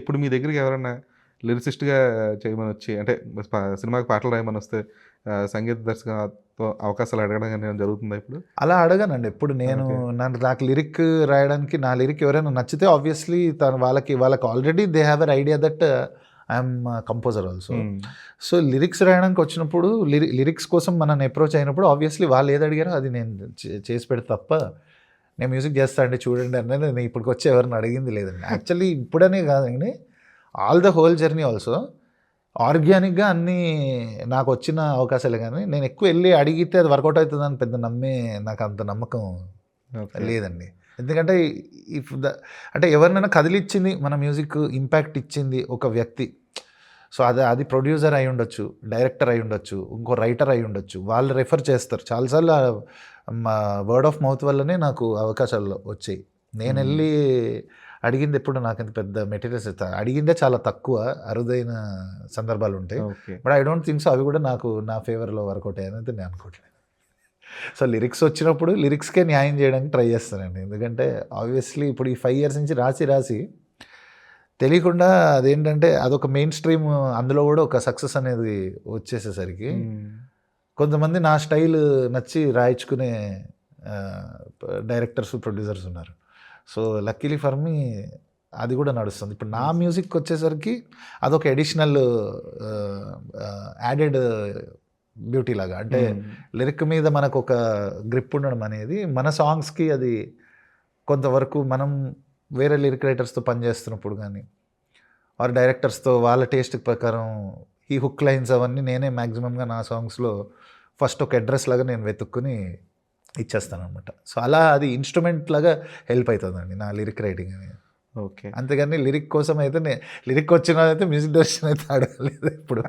ఇప్పుడు మీ దగ్గరికి ఎవరన్నా లిరిసిస్ట్‌గా చేయమని వచ్చి అంటే సినిమాకి పాటలు రాయమని వస్తే సంగీత దర్శకత్వం అవకాశాలు అడగడం గాని ఏమైనా జరుగుతుందా ఇప్పుడు? అలా అడగనండి. ఎప్పుడు నేను ఓకే. నాకు లిరిక్ రాయడానికి నా లిరిక్ ఎవరైనా నచ్చితే ఆబ్వియస్లీ వాళ్ళకి already they have an idea that I'm composer also. హ్మ్. సో లిరిక్స్ రాయడానికి వచ్చినప్పుడు లిరిక్స్ కోసం మనల్ని అప్రోచ్ అయినప్పుడు ఆబ్వియస్లీ వాళ్ళు ఏది అడిగారో అది నేను చేసి పెడితే తప్ప నేను మ్యూజిక్ చేస్తా అండి చూడండి అనేది నేను ఇప్పటికొచ్చి ఎవరిని అడిగింది లేదండి. యాక్చువల్లీ ఇప్పుడనే కాదండి, all the whole journey also ఆర్గానిక్గా అన్నీ నాకు వచ్చిన అవకాశాలే. కానీ నేను ఎక్కువ వెళ్ళి అడిగితే అది వర్కౌట్ అవుతుందని పెద్ద నాకు అంత నమ్మకం ఓకే. లేదండి. ఎందుకంటే అంటే ఎవరినైనా కదిలిచ్చింది మన మ్యూజిక్ ఇంపాక్ట్ ఇచ్చింది ఒక వ్యక్తి. సో అది ప్రొడ్యూసర్ అయి ఉండొచ్చు, డైరెక్టర్ అయి ఉండొచ్చు, ఇంకో రైటర్ అయి ఉండొచ్చు. వాళ్ళు రెఫర్ చేస్తారు. చాలాసార్లు మా వర్డ్ ఆఫ్ మౌత్ వల్లనే నాకు అవకాశాలు వచ్చాయి. నేను వెళ్ళి అడిగింది ఎప్పుడు నాకంత పెద్ద మెటీరియల్స్ అడిగిందే చాలా తక్కువ, అరుదైన సందర్భాలు ఉంటాయి. Okay. But I don't think so అవి కూడా నాకు నా ఫేవర్లో వర్కౌట్ అయ్యానైతే నేను అనుకోవట్లేదు. సో లిరిక్స్ వచ్చినప్పుడు లిరిక్స్కే న్యాయం చేయడానికి ట్రై చేస్తానండి. ఎందుకంటే ఆబ్వియస్లీ ఇప్పుడు ఈ 5 years నుంచి రాసి తెలియకుండా అదేంటంటే అదొక మెయిన్ స్ట్రీమ్, అందులో కూడా ఒక సక్సెస్ అనేది వచ్చేసేసరికి కొంతమంది నా స్టైల్ నచ్చి రాయించుకునే డైరెక్టర్స్, ప్రొడ్యూసర్స్ ఉన్నారు. సో లక్కీలీ ఫర్ మీ అది కూడా నడుస్తుంది. ఇప్పుడు నా మ్యూజిక్ వచ్చేసరికి అదొక ఎడిషనల్ యాడెడ్ బ్యూటీ లాగా. అంటే లిరిక్ మీద మనకు ఒక గ్రిప్ ఉండడం అనేది మన సాంగ్స్కి అది కొంతవరకు మనం వేరే లిరిక్ రైటర్స్తో పనిచేస్తున్నప్పుడు కానీ ఆర్ డైరెక్టర్స్తో వాళ్ళ టేస్ట్ ప్రకారం ఈ హుక్ లైన్స్ అవన్నీ నేనే మ్యాక్సిమంగా నా సాంగ్స్లో ఫస్ట్ ఒక అడ్రస్ లాగా నేను వెతుక్కుని ఇచ్చేస్తాను అనమాట. సో అలా అది ఇన్స్ట్రుమెంట్ లాగా హెల్ప్ అవుతుందండి నా లిరిక్ రైటింగ్ అనేది. ఓకే. అంతేగాని లిరిక్ కోసం అయితే లిరిక్ వచ్చిన అయితే మ్యూజిక్ డైరెక్షన్ అయితే అడగలేదు ఇప్పుడు.